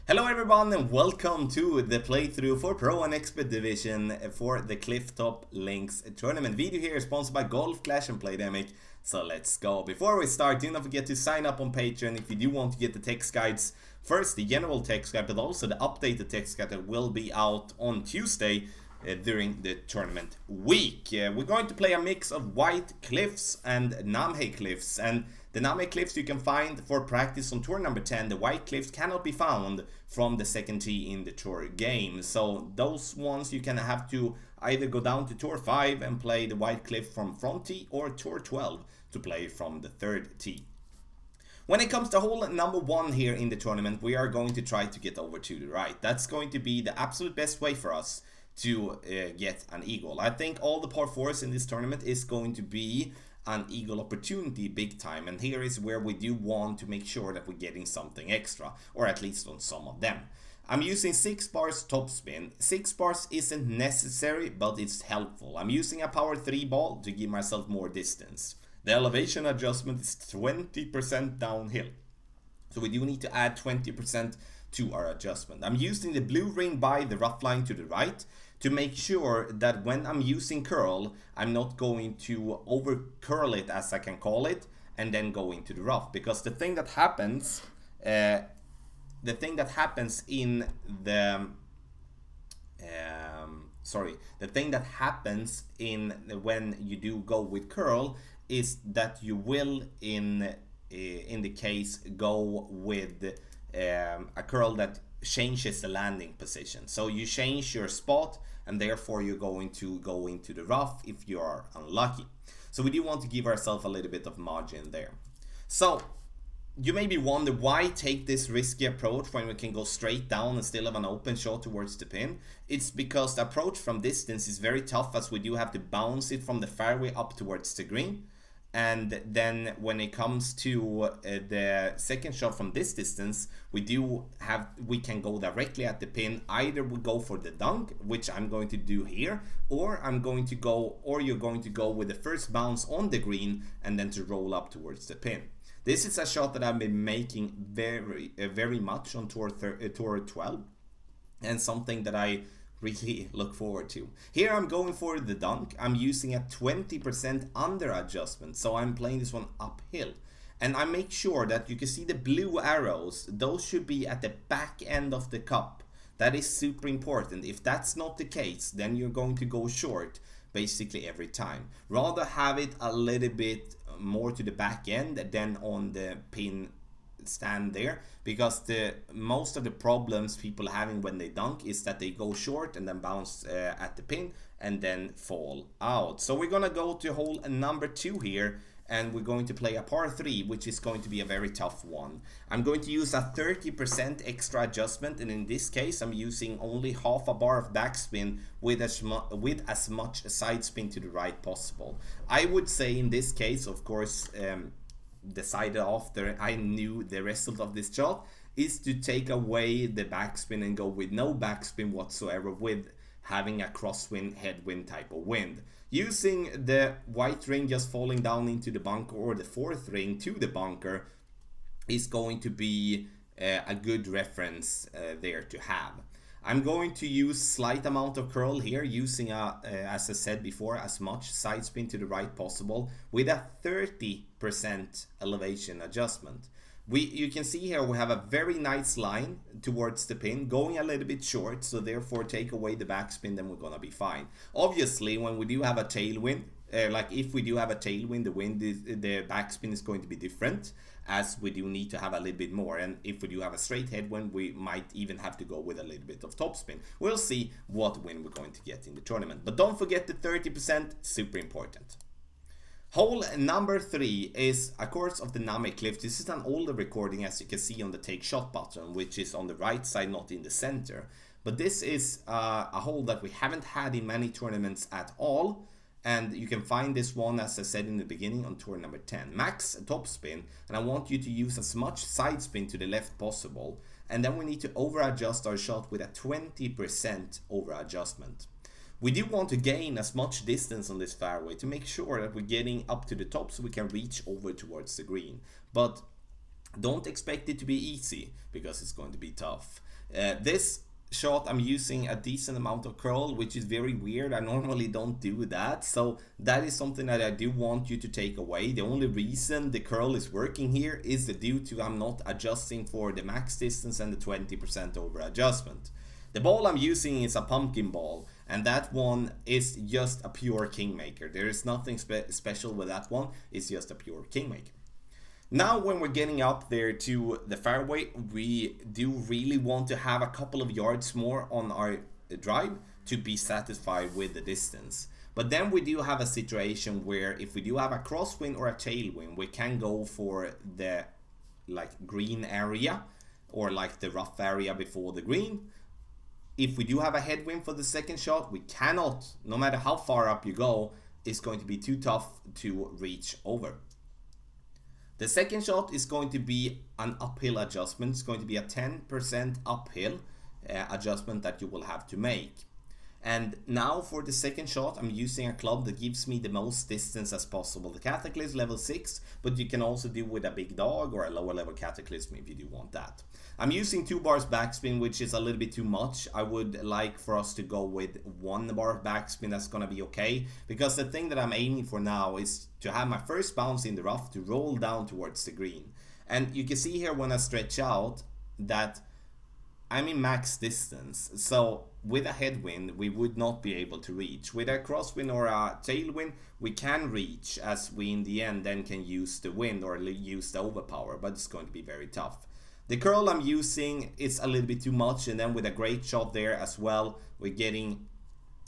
Hello everyone and welcome to the playthrough for Pro and Expert Division for the Clifftop Links tournament. Video here is sponsored by Golf Clash and Playdemic, so let's go. Before we start, do not forget to sign up on Patreon if you do want to get the text guides. First, the general text guide, but also the updated text guide that will be out on Tuesday during the tournament week. We're going to play a mix of White Cliffs and Namhae Cliffs, and the Namhae Cliffs you can find for practice on tour number 10. The White Cliffs cannot be found from the second tee in the tour game, so those ones you can have to either go down to tour 5 and play the White Cliff from front tee, or tour 12 to play from the third tee. When it comes to hole number 1 here in the tournament, we are going to try to get over to the right. That's going to be the absolute best way for us to get an eagle. I think all the par 4s in this tournament is going to be an eagle opportunity big time, and here is where we do want to make sure that we're getting something extra, or at least on some of them. I'm using 6 bars topspin. 6 bars isn't necessary, but it's helpful. I'm using a power 3 ball to give myself more distance. The elevation adjustment is 20% downhill, so we do need to add 20% to our adjustment. I'm using the blue ring by the rough line to the right to make sure that when I'm using curl, I'm not going to over curl it, as I can call it, and then go into the rough. Because the thing that happens, in when you do go with curl is that you will in the case go with a curl that changes the landing position. So you change your spot, and therefore you're going to go into the rough if you are unlucky. So we do want to give ourselves a little bit of margin there. So you maybe wonder, why take this risky approach when we can go straight down and still have an open shot towards the pin? It's because the approach from distance is very tough, as we do have to bounce it from the fairway up towards the green. And then when it comes to the second shot from this distance, we can go directly at the pin. Either we go for the dunk, which I'm going to do here, or you're going to go with the first bounce on the green and then to roll up towards the pin. This is a shot that I've been making very much on tour 12, and something that I really look forward to. Here I'm going for the dunk. I'm using a 20% under adjustment, so I'm playing this one uphill. And I make sure that you can see the blue arrows. Those should be at the back end of the cup. That is super important. If that's not the case, then you're going to go short basically every time. Rather have it a little bit more to the back end than on the pin stand there, because most of the problems people having when they dunk is that they go short and then bounce at the pin and then fall out. So we're gonna go to hole number 2 here, and we're going to play a par 3, which is going to be a very tough one. I'm going to use a 30% extra adjustment, and in this case I'm using only half a bar of backspin with as much side spin to the right possible. I would say in this case, of course, decided after I knew the result of this shot, is to take away the backspin and go with no backspin whatsoever, with having a crosswind headwind type of wind. Using the white ring just falling down into the bunker, or the fourth ring to the bunker, is going to be a good reference there to have. I'm going to use slight amount of curl here, using as I said before, as much side spin to the right possible with a 30% elevation adjustment. You can see here we have a very nice line towards the pin, going a little bit short, so therefore take away the backspin, then we're gonna be fine. Obviously, when we do have a tailwind, if we do have a tailwind, the backspin is going to be different, as we do need to have a little bit more. And if we do have a straight headwind, we might even have to go with a little bit of topspin. We'll see what wind we're going to get in the tournament. But don't forget the 30%, super important. Hole number 3 is a course of the Namhae Cliffs. This is an older recording, as you can see on the take shot button, which is on the right side, not in the center. But this is a hole that we haven't had in many tournaments at all. And you can find this one, as I said in the beginning, on tour number 10. Max topspin, and I want you to use as much side spin to the left possible. And then we need to over adjust our shot with a 20% over adjustment. We do want to gain as much distance on this fairway to make sure that we're getting up to the top so we can reach over towards the green. But don't expect it to be easy, because it's going to be tough. This shot I'm using a decent amount of curl, which is very weird. I normally don't do that, so that is something that I do want you to take away. The only reason the curl is working here is due to I'm not adjusting for the max distance and the 20% over adjustment. The ball I'm using is a pumpkin ball, and that one is just a pure kingmaker. There is nothing special with that one, it's just a pure kingmaker. Now when we're getting up there to the fairway, we do really want to have a couple of yards more on our drive to be satisfied with the distance. But then we do have a situation where if we do have a crosswind or a tailwind, we can go for the green area or the rough area before the green. If we do have a headwind for the second shot, we cannot, no matter how far up you go, it's going to be too tough to reach over. The second shot is going to be an uphill adjustment. It's going to be a 10% uphill adjustment that you will have to make. And now for the second shot, I'm using a club that gives me the most distance as possible. The Cataclysm level 6, but you can also do with a big dog or a lower level Cataclysm if you do want that. I'm using 2 bars backspin, which is a little bit too much. I would like for us to go with 1 bar backspin. That's gonna be okay, because the thing that I'm aiming for now is to have my first bounce in the rough to roll down towards the green. And you can see here when I stretch out that I'm in max distance, so with a headwind we would not be able to reach. With a crosswind or a tailwind we can reach, as we in the end then can use the wind or use the overpower, but it's going to be very tough. The curl I'm using is a little bit too much, and then with a great shot there as well, we're getting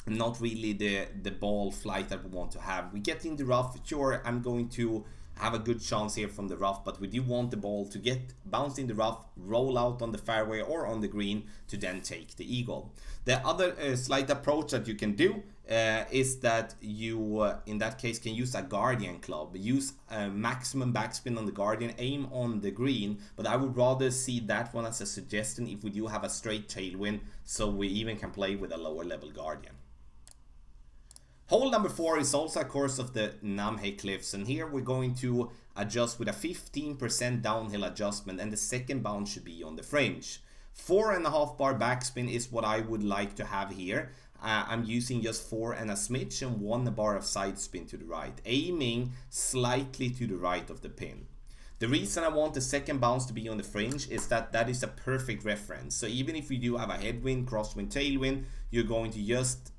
not really the ball flight that we want to have. We get in the rough, sure, I'm going to have a good chance here from the rough, but we do want the ball to get bounced in the rough, roll out on the fairway or on the green to then take the eagle. The other slight approach that you can do is that you in that case can use a guardian club. Use maximum backspin on the guardian, aim on the green, but I would rather see that one as a suggestion if we do have a straight tailwind, so we even can play with a lower level guardian. Hole number 4 is also a course of the Namhae Cliffs, and here we're going to adjust with a 15% downhill adjustment, and the second bounce should be on the fringe. 4.5 bar backspin is what I would like to have here. I'm using just 4 and a smidge and 1 bar of side spin to the right, aiming slightly to the right of the pin. The reason I want the second bounce to be on the fringe is that that is a perfect reference. So even if you do have a headwind, crosswind, tailwind, you're going to just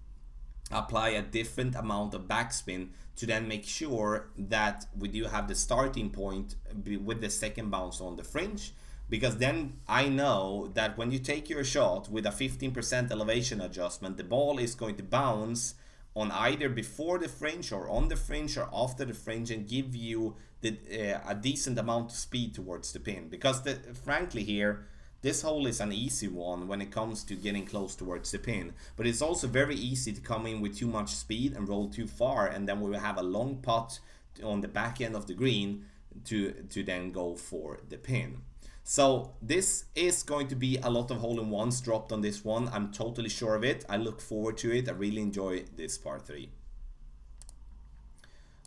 apply a different amount of backspin to then make sure that we do have the starting point with the second bounce on the fringe, because then I know that when you take your shot with a 15% elevation adjustment, the ball is going to bounce on either before the fringe or on the fringe or after the fringe and give you a decent amount of speed towards the pin. Because frankly here, this hole is an easy one when it comes to getting close towards the pin, but it's also very easy to come in with too much speed and roll too far, and then we will have a long putt on the back end of the green to then go for the pin. So this is going to be a lot of hole-in-ones dropped on this one. I'm totally sure of it. I look forward to it. I really enjoy this par 3.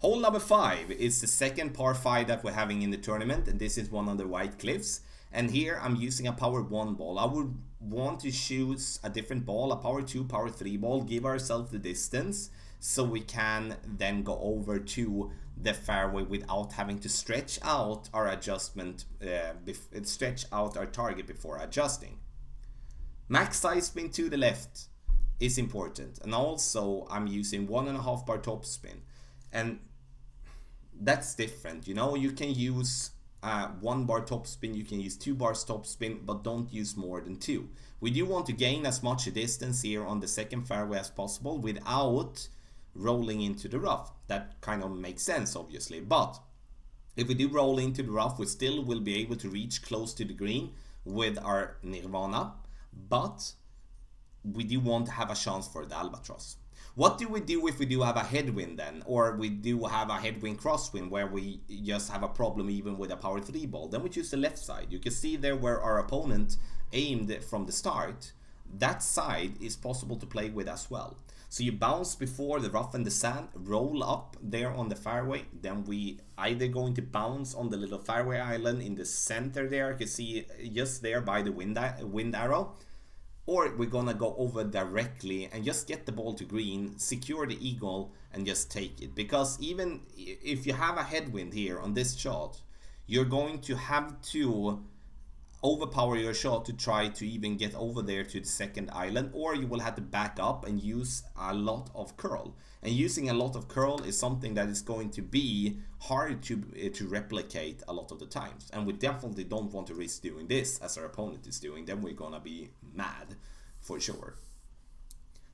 Hole number 5 is the second par 5 that we're having in the tournament, and this is one on the white cliffs. And here I'm using a power 1 ball. I would want to choose a different ball, a power 2, power 3 ball, give ourselves the distance so we can then go over to the fairway without having to stretch out our adjustment, stretch out our target before adjusting. Max side spin to the left is important, and also I'm using 1.5 bar top spin, and that's different. You know, you can use 1 bar top spin, you can use 2 bars top spin, but don't use more than 2. We do want to gain as much distance here on the second fairway as possible without rolling into the rough. That kind of makes sense, obviously, but if we do roll into the rough, we still will be able to reach close to the green with our Nirvana, but we do want to have a chance for the albatross. What do we do if we do have a headwind then, or we do have a headwind crosswind where we just have a problem even with a power 3 ball? Then we choose the left side. You can see there where our opponent aimed from the start. that side is possible to play with as well. So you bounce before the rough and the sand, roll up there on the fairway. Then we either going to bounce on the little fairway island in the center there. You can see just there by the wind arrow. Or we're gonna go over directly and just get the ball to green, secure the eagle, and just take it. Because even if you have a headwind here on this shot, you're going to have to overpower your shot to try to even get over there to the second island, or you will have to back up and use a lot of curl. And using a lot of curl is something that is going to be hard to replicate a lot of the times, and we definitely don't want to risk doing this as our opponent is doing. Then we're gonna be mad for sure.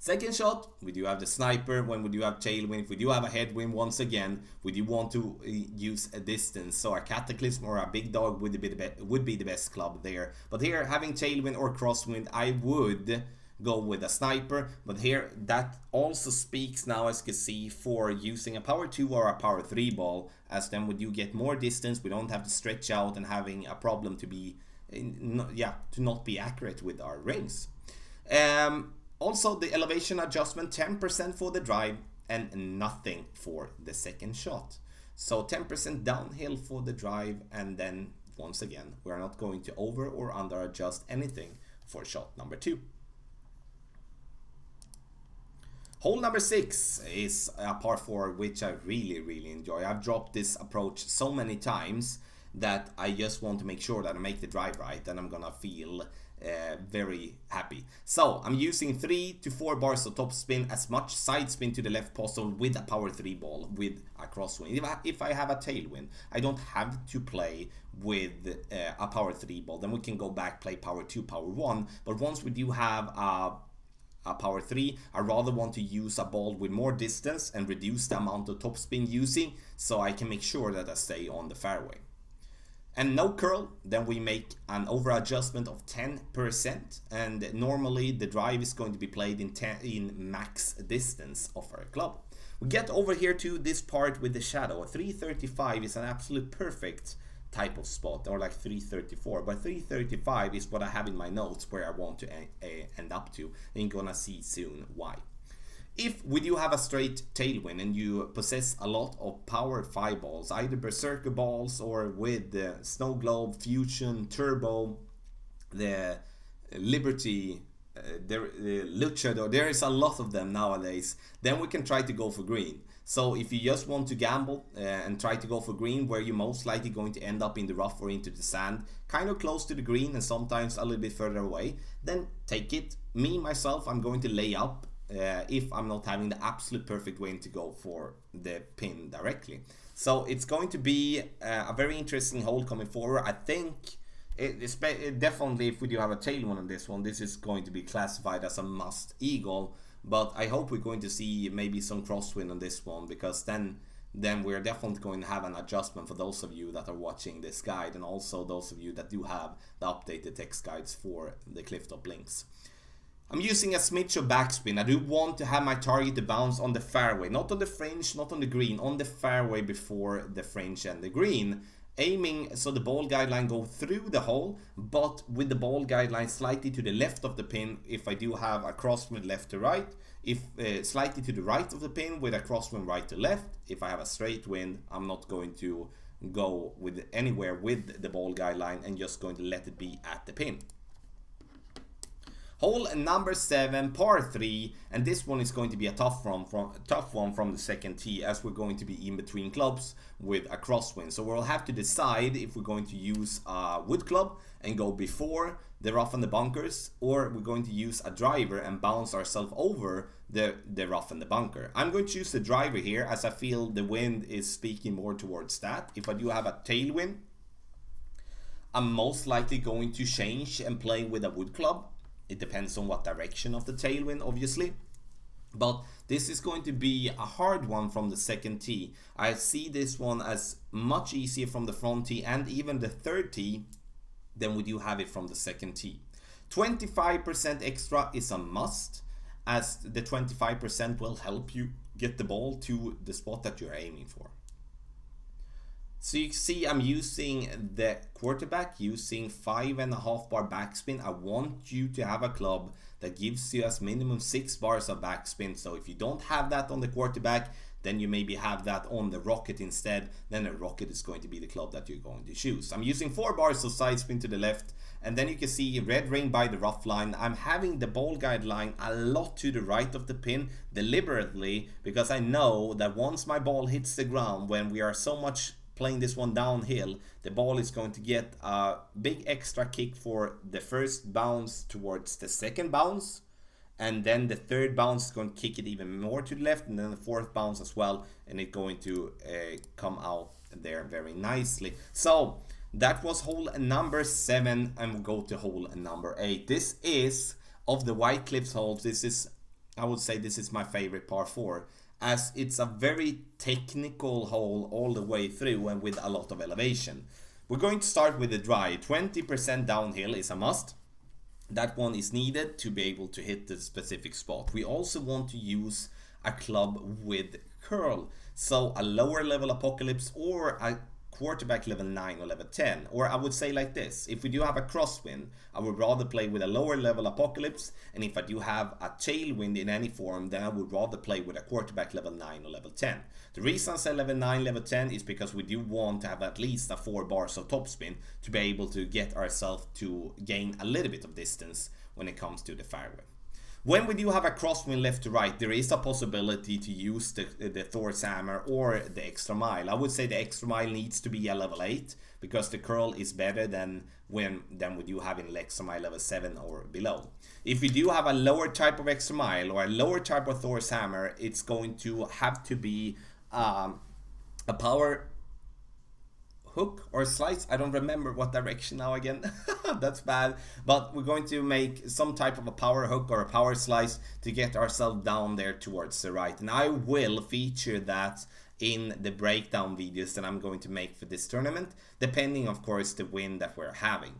Second shot, we do have the sniper. When we do have tailwind, if we do have a headwind, once again, we do want to use a distance. So a cataclysm or a big dog would be the best club there. But here, having tailwind or crosswind, I would go with a sniper. But here, that also speaks now, as you can see, for using a power 2 or a power 3 ball, as then we do get more distance. We don't have to stretch out and having a problem to be, to not be accurate with our rings. Also, the elevation adjustment, 10% for the drive and nothing for the second shot. So 10% downhill for the drive, and then once again, we're not going to over or under adjust anything for shot number 2. Hole number 6 is a par 4, which I really enjoy. I've dropped this approach so many times that I just want to make sure that I make the drive right, and I'm gonna feel very happy. So I'm using 3 to 4 bars of top spin, as much side spin to the left possible with a power 3 ball with a crosswind. If I have a tailwind, I don't have to play with a power 3 ball. Then we can go back, play power 2, power 1. But once we do have a power 3, I rather want to use a ball with more distance and reduce the amount of top spin using, so I can make sure that I stay on the fairway. And no curl, then we make an over adjustment of 10%, and normally the drive is going to be played in max distance of our club. We get over here to this part with the shadow. 335 is an absolute perfect type of spot, or like 334, but 335 is what I have in my notes where I want to end up to, and you're gonna see soon why. If we do have a straight tailwind and you possess a lot of power 5 balls, either berserker balls or with the snow globe, fusion, turbo, the liberty, the luchador, there is a lot of them nowadays, then we can try to go for green. So if you just want to gamble and try to go for green, where you're most likely going to end up in the rough or into the sand, kind of close to the green and sometimes a little bit further away, then take it. Me, myself, I'm going to lay up if I'm not having the absolute perfect way to go for the pin directly. So it's going to be a very interesting hole coming forward. I think definitely if we do have a tailwind on this one, this is going to be classified as a must eagle. But I hope we're going to see maybe some crosswind on this one, because then we're definitely going to have an adjustment for those of you that are watching this guide, and also those of you that do have the updated text guides for the Clifftop Links. I'm using a smidge of backspin. I do want to have my target to bounce on the fairway, not on the fringe, not on the green, on the fairway before the fringe and the green. Aiming so the ball guideline go through the hole, but with the ball guideline slightly to the left of the pin if I do have a crosswind left to right. If slightly to the right of the pin with a crosswind right to left. If I have a straight wind, I'm not going to go with anywhere with the ball guideline and just going to let it be at the pin. Hole number 7, par 3, and this one is going to be a tough one from the second tee, as we're going to be in between clubs with a crosswind. So we'll have to decide if we're going to use a wood club and go before the rough and the bunkers, or we're going to use a driver and bounce ourselves over the rough and the bunker. I'm going to choose the driver here, as I feel the wind is speaking more towards that. If I do have a tailwind, I'm most likely going to change and play with a wood club. It depends on what direction of the tailwind, obviously. But this is going to be a hard one from the second tee. I see this one as much easier from the front tee and even the third tee than we do have it from the second tee. 25% extra is a must, as the 25% will help you get the ball to the spot that you're aiming for. So you see I'm using the quarterback, using 5.5 bar backspin. I want you to have a club that gives you as minimum 6 bars of backspin. So if you don't have that on the quarterback, then you maybe have that on the rocket instead. Then a rocket is going to be the club that you're going to choose. I'm using 4 bars of side spin to the left, and then you can see red ring by the rough line. I'm having the ball guide line a lot to the right of the pin deliberately, because I know that once my ball hits the ground, when we are so much playing this one downhill, the ball is going to get a big extra kick for the first bounce towards the second bounce, and then the third bounce is going to kick it even more to the left, and then the fourth bounce as well, and it's going to come out there very nicely. So that was hole number 7, and we'll go to hole number 8. This is, of the White Cliffs holes, this is, I would say this is my favorite par 4, as it's a very technical hole all the way through and with a lot of elevation. We're going to start with the drive. 20% downhill is a must. That one is needed to be able to hit the specific spot. We also want to use a club with curl. So a lower level Apocalypse or a quarterback level 9 or level 10. Or I would say like this, if we do have a crosswind, I would rather play with a lower level Apocalypse, and if I do have a tailwind in any form, then I would rather play with a quarterback level 9 or level 10. The reason I say level 9, level 10 is because we do want to have at least a 4 bars of topspin to be able to get ourselves to gain a little bit of distance when it comes to the fairway. When we do have a crosswind left to right, there is a possibility to use the Thor's Hammer or the extra mile. I would say the extra mile needs to be a level 8, because the curl is better than we do have in extra mile level 7 or below. If we do have a lower type of extra mile or a lower type of Thor's Hammer, it's going to have to be a power hook or slice. I don't remember what direction now again. That's bad. But we're going to make some type of a power hook or a power slice to get ourselves down there towards the right. And I will feature that in the breakdown videos that I'm going to make for this tournament, depending of course the wind that we're having.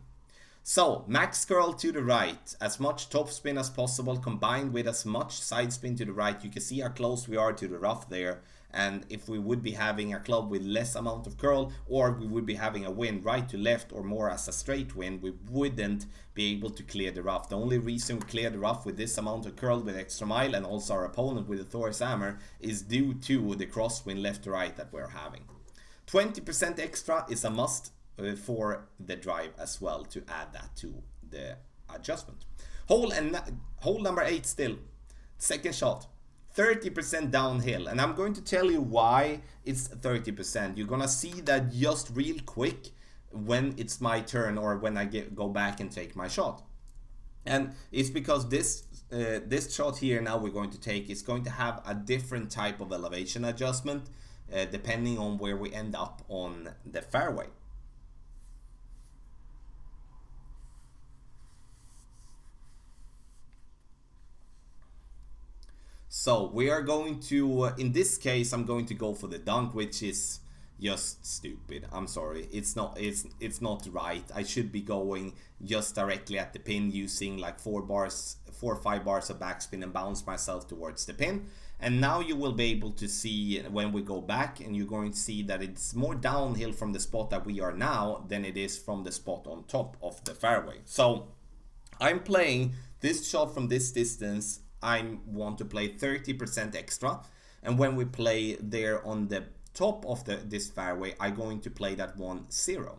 So max curl to the right, as much topspin as possible combined with as much side spin to the right. You can see how close we are to the rough there. And if we would be having a club with less amount of curl, or we would be having a wind right to left or more as a straight wind, we wouldn't be able to clear the rough. The only reason we clear the rough with this amount of curl with extra mile, and also our opponent with the Thor's Hammer, is due to the crosswind left to right that we're having. 20% extra is a must for the drive as well, to add that to the adjustment. Hole number 8 still. Second shot. 30% downhill, and I'm going to tell you why it's 30%. You're gonna see that just real quick when it's my turn, or when I go back and take my shot. And it's because this shot here now we're going to take is going to have a different type of elevation adjustment depending on where we end up on the fairway. So we are going to, in this case, I'm going to go for the dunk, which is just stupid. I'm sorry, it's not right. I should be going just directly at the pin, using like 4 or 5 bars of backspin and bounce myself towards the pin. And now you will be able to see when we go back, and you're going to see that it's more downhill from the spot that we are now than it is from the spot on top of the fairway. So I'm playing this shot from this distance. I want to play 30% extra, and when we play there on the top of this fairway, I'm going to play that 1-0.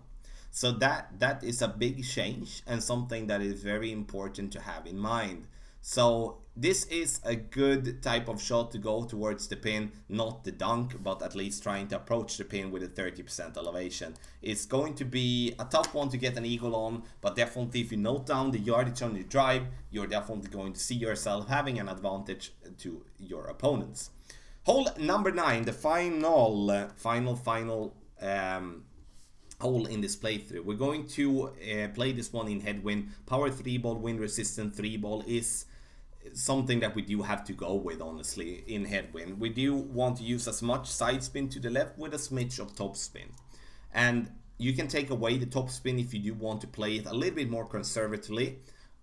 So that is a big change, and something that is very important to have in mind. So this is a good type of shot to go towards the pin, not the dunk, but at least trying to approach the pin with a 30% elevation. It's going to be a tough one to get an eagle on, but definitely if you note down the yardage on your drive, you're definitely going to see yourself having an advantage to your opponents. Hole number 9, the final hole in this playthrough. We're going to play this one in headwind. Power 3-ball, wind resistant 3-ball is something that we do have to go with, honestly, in headwind. We do want to use as much side spin to the left with a smidge of top spin. And you can take away the top spin if you do want to play it a little bit more conservatively,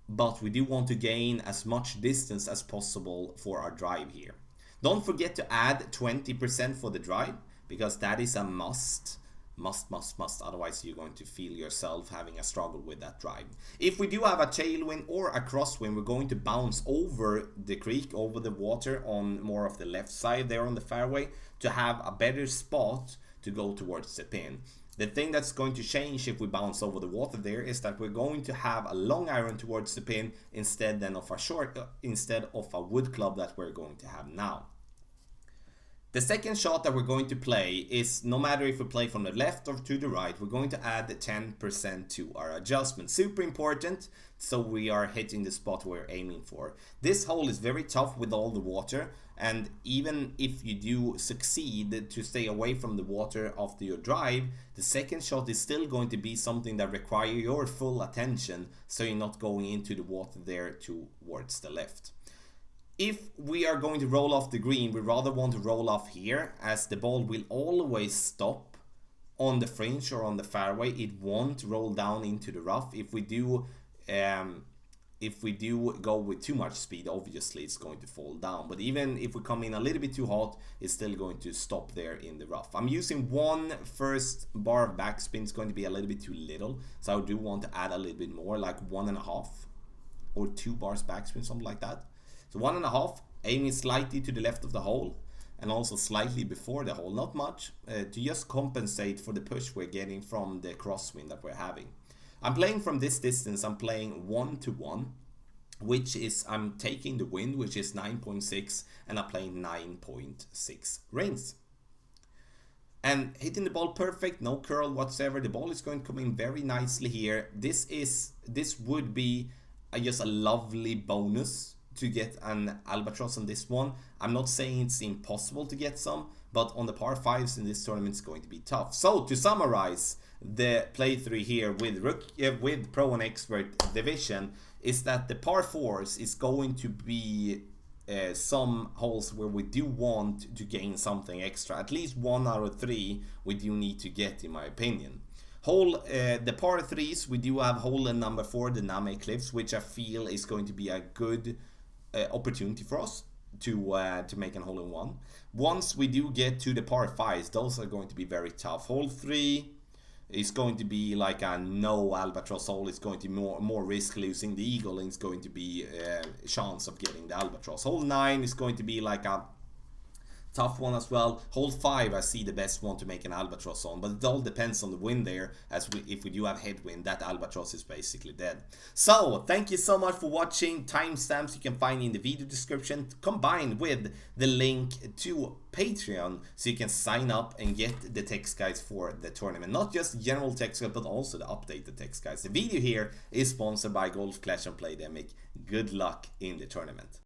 but we do want to gain as much distance as possible for our drive here. Don't forget to add 20% for the drive, because that is a must Must. Otherwise, you're going to feel yourself having a struggle with that drive. If we do have a tailwind or a crosswind, we're going to bounce over the creek, over the water on more of the left side there on the fairway to have a better spot to go towards the pin. The thing that's going to change if we bounce over the water there is that we're going to have a long iron towards the pin instead of a wood club that we're going to have now. The second shot that we're going to play is, no matter if we play from the left or to the right, we're going to add 10% to our adjustment. Super important, so we are hitting the spot we're aiming for. This hole is very tough with all the water, and even if you do succeed to stay away from the water after your drive, the second shot is still going to be something that requires your full attention, so you're not going into the water there towards the left. If we are going to roll off the green, we rather want to roll off here, as the ball will always stop on the fringe or on the fairway. It won't roll down into the rough. If we do go with too much speed, obviously it's going to fall down. But even if we come in a little bit too hot, it's still going to stop there in the rough. I'm using one first bar of backspin. It's going to be a little bit too little, so I do want to add a little bit more, like 1.5 or 2 bars backspin, something like that. So 1.5, aiming slightly to the left of the hole and also slightly before the hole, not much, to just compensate for the push we're getting from the crosswind that we're having. I'm playing from this distance. I'm playing 1-1, which is, I'm taking the wind, which is 9.6, and I'm playing 9.6 rings. And hitting the ball perfect, no curl whatsoever. The ball is going to come in very nicely here. This would be just a lovely bonus to get an albatross on this one. I'm not saying it's impossible to get some, but on the par 5s in this tournament it's going to be tough. So to summarize the playthrough here with Pro and Expert division is that the par 4s is going to be some holes where we do want to gain something extra. At least 1 out of 3 we do need to get, in my opinion. The par 3s, we do have hole number 4, the Namhae Cliffs, which I feel is going to be a good opportunity for us to make an hole-in-one. Once we do get to the par 5s, those are going to be very tough. Hole 3 is going to be like a no albatross hole. It's going to be more risk losing the eagle, and it's going to be a chance of getting the albatross. Hole 9 is going to be like a tough one as well. Hole 5 I see the best one to make an albatross on, but it all depends on the wind there, as if we do have headwind, that albatross is basically dead. So thank you so much for watching. Timestamps you can find in the video description, combined with the link to Patreon, so you can sign up and get the text guides for the tournament. Not just general text guides, but also the updated text guides. The video here is sponsored by Golf Clash and Playdemic. Good luck in the tournament.